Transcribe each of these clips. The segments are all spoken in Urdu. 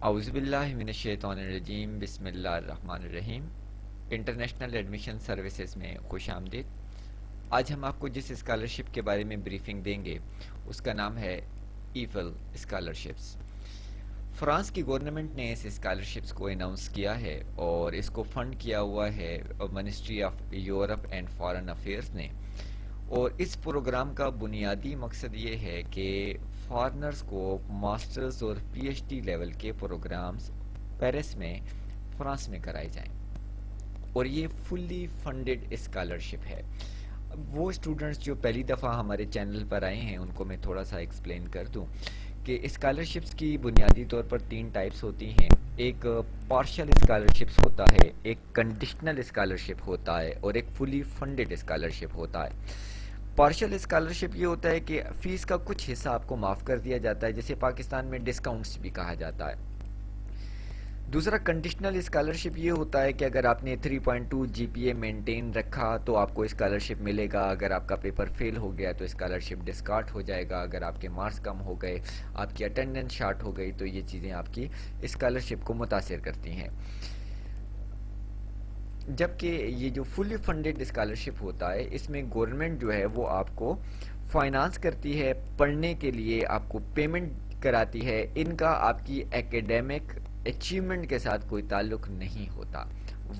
اعوذ باللہ من الشیطان الرجیم، بسم اللہ الرحمن الرحیم۔ انٹرنیشنل ایڈمیشن سروسز میں خوش آمدید۔ آج ہم آپ کو جس اسکالرشپ کے بارے میں بریفنگ دیں گے اس کا نام ہے ایفل اسکالرشپس۔ فرانس کی گورنمنٹ نے اس اسکالرشپس کو اناؤنس کیا ہے اور اس کو فنڈ کیا ہوا ہے ministry of Europe and foreign affairs نے، اور اس پروگرام کا بنیادی مقصد یہ ہے کہ فارنرز کو ماسٹرز اور پی ایچ ڈی لیول کے پروگرامز پیرس میں، فرانس میں کرائے جائیں، اور یہ فلی فنڈڈ اسکالرشپ ہے۔ وہ اسٹوڈنٹس جو پہلی دفعہ ہمارے چینل پر آئے ہیں ان کو میں تھوڑا سا ایکسپلین کر دوں کہ اسکالرشپس کی بنیادی طور پر 3 ٹائپس ہوتی ہیں۔ ایک پارشل اسکالرشپس ہوتا ہے، ایک کنڈیشنل اسکالرشپ ہوتا ہے، اور ایک فلی فنڈڈ اسکالرشپ ہوتا ہے۔ پارشل اسکالرشپ یہ ہوتا ہے کہ فیس کا کچھ حصہ آپ کو معاف کر دیا جاتا ہے، جسے پاکستان میں ڈسکاؤنٹس بھی کہا جاتا ہے۔ دوسرا کنڈیشنل اسکالرشپ یہ ہوتا ہے کہ اگر آپ نے 3.2 جی پی اے مینٹین رکھا تو آپ کو اسکالرشپ ملے گا، اگر آپ کا پیپر فیل ہو گیا تو اسکالرشپ ڈسکارٹ ہو جائے گا، اگر آپ کے مارکس کم ہو گئے، آپ کی اٹینڈنس شارٹ ہو گئی تو یہ چیزیں آپ کی اسکالرشپ کو متاثر کرتی ہیں۔ جبکہ یہ جو فلی فنڈڈ اسکالرشپ ہوتا ہے اس میں گورنمنٹ جو ہے وہ آپ کو فائنانس کرتی ہے، پڑھنے کے لیے آپ کو پیمنٹ کراتی ہے، ان کا آپ کی ایکیڈیمک اچیومنٹ کے ساتھ کوئی تعلق نہیں ہوتا۔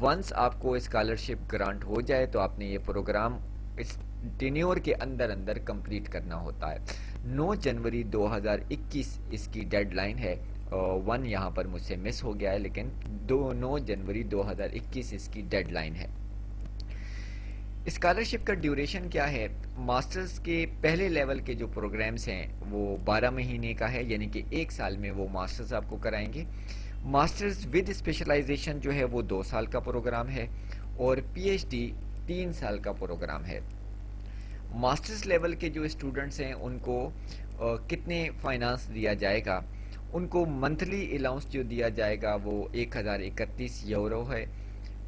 ونس آپ کو اسکالرشپ گرانٹ ہو جائے تو آپ نے یہ پروگرام اس ٹینیور کے اندر اندر کمپلیٹ کرنا ہوتا ہے۔ 9 جنوری 2021 اس کی ڈیڈ لائن ہے، 1 یہاں پر مجھ سے مس ہو گیا ہے، لیکن 9 جنوری 2021 اس کی ڈیڈ لائن ہے۔ اسکالرشپ کا ڈیوریشن کیا ہے؟ ماسٹرز کے پہلے لیول کے جو پروگرامز ہیں وہ 12 مہینے کا ہے، یعنی کہ 1 سال میں وہ ماسٹرز آپ کو کرائیں گے۔ ماسٹرز ود اسپیشلائزیشن جو ہے وہ 2 سال کا پروگرام ہے، اور پی ایچ ڈی 3 سال کا پروگرام ہے۔ ماسٹرز لیول کے جو اسٹوڈنٹس ہیں ان کو کتنے فائنانس دیا جائے گا؟ ان کو منتھلی الاؤنس جو دیا جائے گا وہ 1031 یورو ہے۔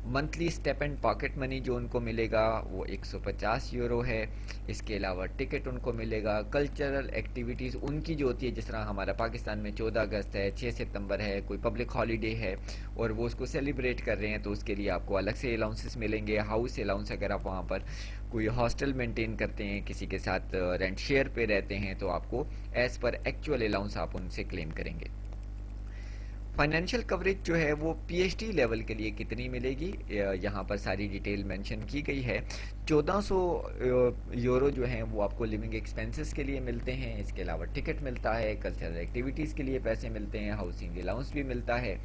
منتھلی اسٹیپنڈ پاکٹ منی جو ان کو ملے گا وہ 150 یورو ہے۔ اس کے علاوہ ٹکٹ ان کو ملے گا۔ کلچرل ایکٹیویٹیز ان کی جو ہوتی ہے، جس طرح ہمارا پاکستان میں 14 اگست ہے، 6 ستمبر ہے، کوئی پبلک ہالیڈے ہے اور وہ اس کو سیلیبریٹ کر رہے ہیں تو اس کے لیے آپ کو الگ سے الاؤنسز ملیں گے۔ ہاؤس الاؤنس اگر آپ وہاں پر کوئی ہاسٹل مینٹین کرتے ہیں، کسی کے ساتھ رینٹ شیئر پہ رہتے ہیں تو آپ کو ایز پر ایکچوئل الاؤنس آپ ان سے کلیم کریں گے۔ فائنینشیل کوریج جو ہے وہ پی ایچ ڈی لیول کے لیے کتنی ملے گی، یہاں پر ساری ڈیٹیل مینشن کی گئی ہے۔ 1400 یورو جو ہیں وہ آپ کو لیونگ ایکسپینسز کے لیے ملتے ہیں، اس کے علاوہ ٹکٹ ملتا ہے، کلچرل ایکٹیویٹیز کے لیے پیسے ملتے ہیں، ہاؤسنگ الاؤنس بھی ملتا ہے۔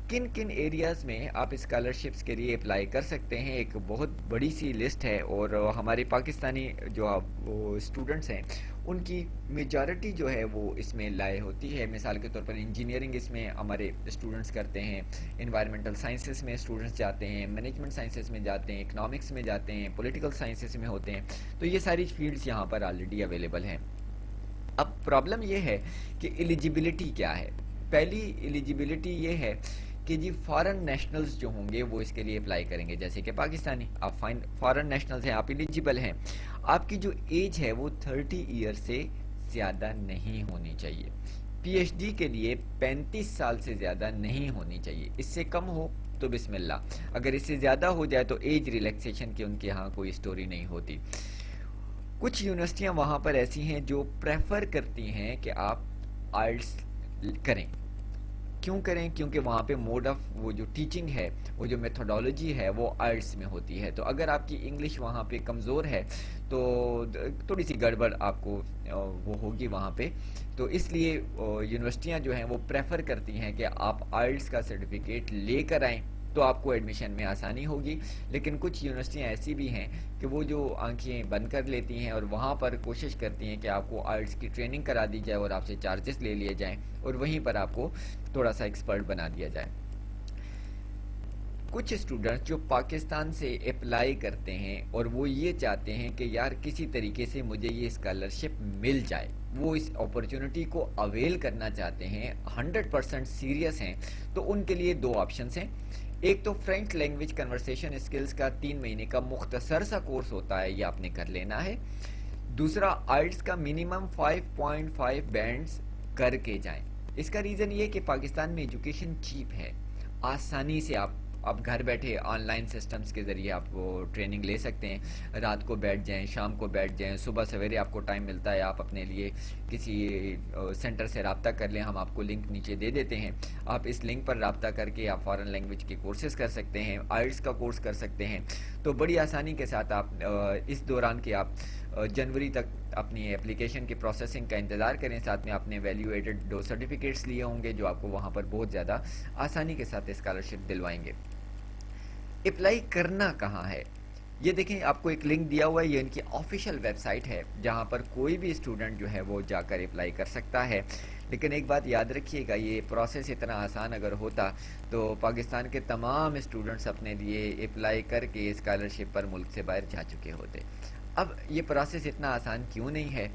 کن کن ایریاز میں آپ اسکالرشپس کے لیے اپلائی کر سکتے ہیں، ایک بہت بڑی سی لسٹ ہے، اور ہمارے پاکستانی جو اسٹوڈنٹس ہیں ان کی میجارٹی جو ہے وہ اس میں لائے ہوتی ہے۔ مثال کے طور پر انجینئرنگ اس میں ہمارے اسٹوڈنٹس کرتے ہیں، انوائرمنٹل سائنسز میں اسٹوڈنٹس جاتے ہیں، مینجمنٹ سائنسز میں جاتے ہیں، اکنامکس میں جاتے ہیں، پولیٹیکل سائنسز میں ہوتے ہیں، تو یہ ساری فیلڈز یہاں پر آلریڈی اویلیبل ہیں۔ اب پرابلم یہ ہے کہ ایلیجیبلٹی کیا ہے۔ پہلی ایلیجیبلٹی یہ ہے کہ جی فارن نیشنلز جو ہوں گے وہ اس کے لیے اپلائی کریں گے، جیسے کہ پاکستانی آپ فارن نیشنلز ہیں، آپ ایلیجیبل ہیں۔ آپ کی جو ایج ہے وہ 30 ایئر سے زیادہ نہیں ہونی چاہیے۔ پی ایچ ڈی کے لیے 35 سال سے زیادہ نہیں ہونی چاہیے، اس سے کم ہو تو بسم اللہ، اگر اس سے زیادہ ہو جائے تو ایج ریلیکسیشن کی ان کے ہاں کوئی سٹوری نہیں ہوتی۔ کچھ یونیورسٹیاں وہاں پر ایسی ہیں جو پریفر کرتی ہیں کہ آپ آئلٹس کریں۔ کیوں کریں؟ کیونکہ وہاں پہ موڈ آف وہ جو ٹیچنگ ہے، وہ جو میتھڈالوجی ہے وہ آئلٹس میں ہوتی ہے، تو اگر آپ کی انگلش وہاں پہ کمزور ہے تو تھوڑی سی گڑبڑ آپ کو وہ ہوگی وہاں پہ، تو اس لیے یونیورسٹیاں جو ہیں وہ پریفر کرتی ہیں کہ آپ آئلٹس کا سرٹیفکیٹ لے کر آئیں تو آپ کو ایڈمیشن میں آسانی ہوگی۔ لیکن کچھ یونیورسٹیاں ایسی بھی ہیں کہ وہ جو آنکھیں بند کر لیتی ہیں اور وہاں پر کوشش کرتی ہیں کہ آپ کو آئلٹس کی ٹریننگ کرا دی جائے اور آپ سے چارجز لے لیے جائیں اور وہیں پر آپ کو تھوڑا سا ایکسپرٹ بنا دیا جائے۔ کچھ اسٹوڈنٹس جو پاکستان سے اپلائی کرتے ہیں اور وہ یہ چاہتے ہیں کہ یار کسی طریقے سے مجھے یہ اسکالرشپ مل جائے، وہ اس اپرچونٹی کو اویل کرنا چاہتے ہیں، 100% سیریس ہیں، تو ان کے لیے 2 آپشنز ہیں۔ ایک تو فرینچ لینگویج کنورسیشن اسکلز کا 3 مہینے کا مختصر سا کورس ہوتا ہے، یہ آپ نے کر لینا ہے۔ دوسرا آئلٹس کا منیمم 5.5 بینڈز کر کے جائیں۔ اس کا ریزن یہ ہے کہ پاکستان میں ایجوکیشن چیپ ہے، آسانی سے آپ گھر بیٹھے آن لائن سسٹمز کے ذریعے آپ وہ ٹریننگ لے سکتے ہیں، رات کو بیٹھ جائیں، شام کو بیٹھ جائیں، صبح سویرے آپ کو ٹائم ملتا ہے، آپ اپنے لیے کسی سینٹر سے رابطہ کر لیں، ہم آپ کو لنک نیچے دے دیتے ہیں، آپ اس لنک پر رابطہ کر کے آپ فارن لینگویج کے کورسز کر سکتے ہیں، آئلٹس کا کورس کر سکتے ہیں، تو بڑی آسانی کے ساتھ آپ اس دوران کہ آپ جنوری تک اپنی اپلیکیشن کی پروسیسنگ کا انتظار کریں، ساتھ میں آپ نے ویلیو ایڈڈ 2 سرٹیفکیٹس لیے ہوں گے جو آپ کو وہاں پر بہت زیادہ آسانی کے ساتھ اسکالرشپ دلوائیں گے۔ اپلائی کرنا کہاں ہے؟ یہ دیکھیں آپ کو ایک لنک دیا ہوا ہے، یہ ان کی آفیشیل ویب سائٹ ہے جہاں پر کوئی بھی اسٹوڈنٹ جو ہے وہ جا کر اپلائی کر سکتا ہے، لیکن ایک بات یاد رکھیے گا، یہ پروسیس اتنا آسان اگر ہوتا تو پاکستان کے تمام اسٹوڈنٹس اپنے لیے اپلائی کر کے اسکالرشپ پر ملک سے باہر جا چکے ہوتے۔ اب یہ پروسیس اتنا آسان کیوں نہیں ہے؟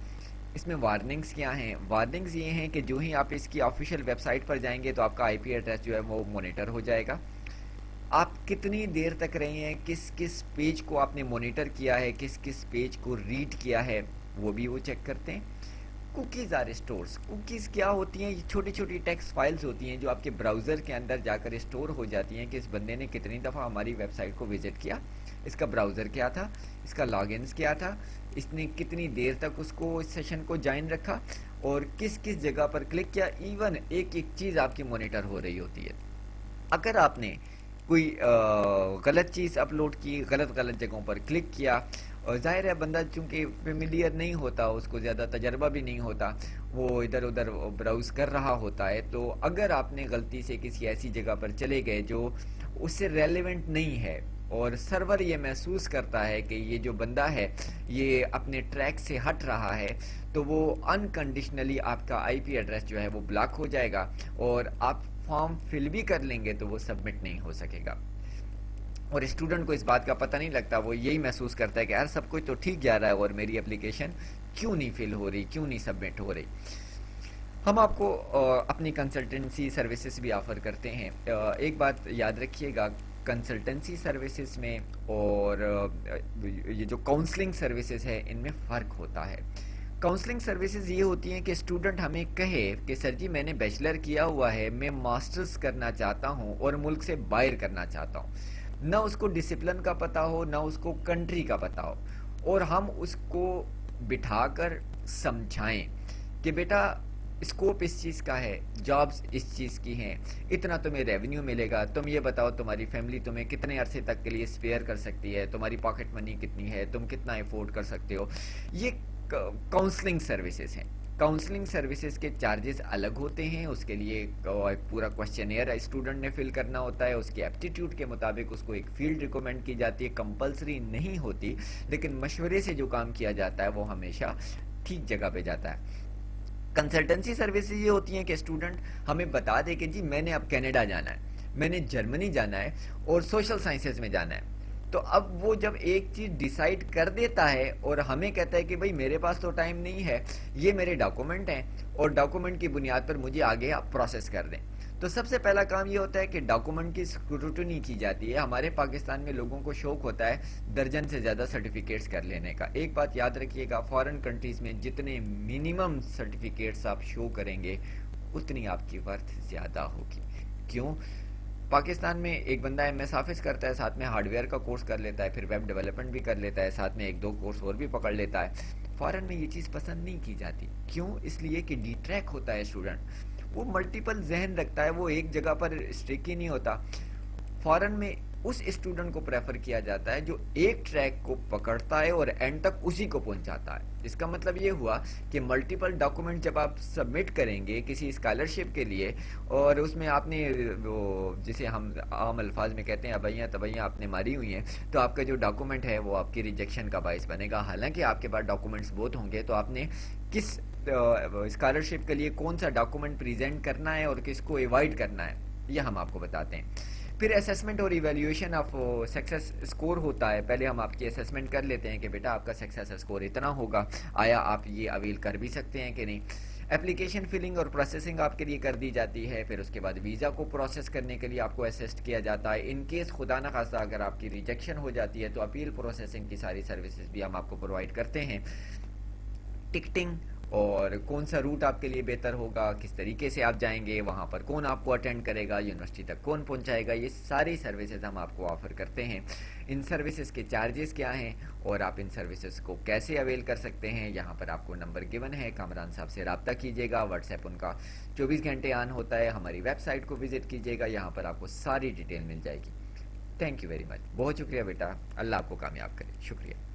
اس میں وارننگز کیا ہیں؟ وارننگز یہ ہیں کہ جو ہی آپ اس کی آفیشیل ویب سائٹ پر جائیں گے تو آپ کا آئی پی ایڈریس جو ہے وہ مانیٹر ہو جائے گا، آپ کتنی دیر تک رہے ہیں، کس کس پیج کو آپ نے مانیٹر کیا ہے، کس کس پیج کو ریڈ کیا ہے، وہ بھی وہ چیک کرتے ہیں۔ کوکیز آر اسٹورز، کوکیز کیا ہوتی ہیں؟ یہ چھوٹی چھوٹی ٹیکسٹ فائلز ہوتی ہیں جو آپ کے براؤزر کے اندر جا کر اسٹور ہو جاتی ہیں کہ اس بندے نے کتنی دفعہ ہماری ویب سائٹ کو وزٹ کیا، اس کا براؤزر کیا تھا، اس کا لاگ انز کیا تھا، اس نے کتنی دیر تک اس کو اس سیشن کو جوائن رکھا اور کس کس جگہ پر کلک کیا، ایون ایک ایک چیز آپ کی مانیٹر ہو رہی ہوتی ہے۔ اگر آپ نے کوئی غلط چیز اپلوڈ کی، غلط جگہوں پر کلک کیا، اور ظاہر ہے بندہ چونکہ فیملیئر نہیں ہوتا، اس کو زیادہ تجربہ بھی نہیں ہوتا، وہ ادھر ادھر براؤز کر رہا ہوتا ہے، تو اگر آپ نے غلطی سے کسی ایسی جگہ پر چلے گئے جو اس سے ریلیونٹ نہیں ہے اور سرور یہ محسوس کرتا ہے کہ یہ جو بندہ ہے یہ اپنے ٹریک سے ہٹ رہا ہے، تو وہ انکنڈیشنلی آپ کا آئی پی ایڈریس جو ہے وہ بلاک ہو جائے گا اور آپ فارم فل بھی کر لیں گے تو وہ سبمٹ نہیں ہو سکے گا۔ اور اسٹوڈنٹ کو اس بات کا پتہ نہیں لگتا، وہ یہی محسوس کرتا ہے کہ یار سب کچھ تو ٹھیک جا رہا ہے اور میری اپلیکیشن کیوں نہیں فل ہو رہی، کیوں نہیں سبمٹ ہو رہی۔ ہم آپ کو اپنی کنسلٹنسی سروسز بھی آفر کرتے ہیں۔ ایک بات یاد رکھیے گا، کنسلٹنسی سروسز میں اور یہ جو کاؤنسلنگ سروسز ہے ان میں فرق ہوتا ہے۔ کاؤنسلنگ سروسز یہ ہوتی ہیں کہ اسٹوڈنٹ ہمیں کہے کہ سر جی میں نے بیچلر کیا ہوا ہے، میں ماسٹرز کرنا چاہتا ہوں اور ملک سے باہر کرنا چاہتا ہوں، نہ اس کو ڈسپلن کا پتہ ہو، نہ اس کو کنٹری کا پتہ ہو، اور ہم اس کو بٹھا کر سمجھائیں کہ بیٹا اسکوپ اس چیز کا ہے، جابز اس چیز کی ہیں، اتنا تمہیں ریونیو ملے گا، تم یہ بتاؤ تمہاری فیملی تمہیں کتنے عرصے تک کے لیے اسپیئر کر سکتی ہے، تمہاری پاکٹ منی کتنی ہے، تم کتنا افورڈ کر سکتے ہو۔ یہ کاؤنسلنگ سروسز ہیں۔ کاؤنسلنگ سروسز کے چارجز الگ ہوتے ہیں، اس کے لیے ایک پورا کوشچنیئر اسٹوڈنٹ نے فل کرنا ہوتا ہے، اس کے ایپٹیٹیوڈ کے مطابق اس کو ایک فیلڈ ریکمینڈ کی جاتی ہے، کمپلسری نہیں ہوتی، لیکن مشورے سے جو کام کیا جاتا ہے وہ ہمیشہ ٹھیک جگہ پہ جاتا ہے۔ کنسلٹنسی سروسز یہ ہوتی ہیں کہ اسٹوڈنٹ ہمیں بتا دے کہ جی میں نے اب کینیڈا جانا ہے، میں نے جرمنی جانا ہے اور سوشل سائنسز میں جانا ہے، تو اب وہ جب ایک چیز ڈیسائیڈ کر دیتا ہے اور ہمیں کہتا ہے کہ بھائی میرے پاس تو ٹائم نہیں ہے، یہ میرے ڈاکومنٹ ہیں اور ڈاکومنٹ کی بنیاد پر مجھے آگے آپ پروسیس کر دیں، تو سب سے پہلا کام یہ ہوتا ہے کہ ڈاکومنٹ کی اسکروٹنی کی جاتی ہے۔ ہمارے پاکستان میں لوگوں کو شوق ہوتا ہے درجن سے زیادہ سرٹیفکیٹس کر لینے کا۔ ایک بات یاد رکھیے گا، فارن کنٹریز میں جتنے منیمم سرٹیفکیٹس آپ شو کریں گے اتنی آپ کی ورتھ زیادہ ہوگی۔ کیوں؟ پاکستان میں ایک بندہ ایم ایس آفس کرتا ہے، ساتھ میں ہارڈ ویئر کا کورس کر لیتا ہے، پھر ویب ڈیولپمنٹ بھی کر لیتا ہے، ساتھ میں ایک دو کورس اور بھی پکڑ لیتا ہے۔ فارن میں یہ چیز پسند نہیں کی جاتی، کیوں؟ اس لیے کہ ڈی ٹریک ہوتا ہے اسٹوڈنٹ، وہ ملٹیپل ذہن رکھتا ہے، وہ ایک جگہ پر اسٹک ہی نہیں ہوتا۔ فارن میں اس اسٹوڈنٹ کو پریفر کیا جاتا ہے جو ایک ٹریک کو پکڑتا ہے اور اینڈ تک اسی کو پہنچاتا ہے۔ اس کا مطلب یہ ہوا کہ ملٹیپل ڈاکومنٹ جب آپ سبمٹ کریں گے کسی اسکالرشپ کے لیے اور اس میں آپ نے وہ جسے ہم عام الفاظ میں کہتے ہیں ابیاں تبیاں آپ نے ماری ہوئی ہیں، تو آپ کا جو ڈاکومنٹ ہے وہ آپ کی ریجیکشن کا باعث بنے گا۔ حالانکہ آپ کے پاس ڈاکومنٹس بہت ہوں گے، تو آپ نے کس اسکالرشپ کے لیے کون سا ڈاکومنٹ پریزنٹ کرنا ہے اور کس کو ایوائڈ کرنا ہے یہ ہم آپ کو بتاتے ہیں۔ پھر اسیسمنٹ اور ایویلیویشن آف سکسیس اسکور ہوتا ہے۔ پہلے ہم آپ کی اسیسمنٹ کر لیتے ہیں کہ بیٹا آپ کا سکسیس اسکور اتنا ہوگا، آیا آپ یہ اویل کر بھی سکتے ہیں کہ نہیں۔ اپلیکیشن فلنگ اور پروسیسنگ آپ کے لیے کر دی جاتی ہے، پھر اس کے بعد ویزا کو پروسیس کرنے کے لیے آپ کو اسسٹ کیا جاتا ہے۔ ان کیس خدا نہ خواستہ اگر آپ کی ریجیکشن ہو جاتی ہے تو اپیل پروسیسنگ کی ساری سروسز بھی ہم آپ کو پرووائڈ کرتے ہیں۔ ٹکٹنگ اور کون سا روٹ آپ کے لیے بہتر ہوگا، کس طریقے سے آپ جائیں گے، وہاں پر کون آپ کو اٹینڈ کرے گا، یونیورسٹی تک کون پہنچائے گا، یہ ساری سروسز ہم آپ کو آفر کرتے ہیں۔ ان سروسز کے چارجز کیا ہیں اور آپ ان سروسز کو کیسے اویل کر سکتے ہیں، یہاں پر آپ کو نمبر گیون ہے، کامران صاحب سے رابطہ کیجیے گا، واٹس ایپ ان کا 24 گھنٹے آن ہوتا ہے، ہماری ویب سائٹ کو وزٹ کیجیے گا، یہاں پر آپ کو ساری ڈیٹیل مل جائے گی۔ تھینک یو ویری مچ، بہت شکریہ بیٹا، اللہ آپ کو کامیاب کرے، شکریہ۔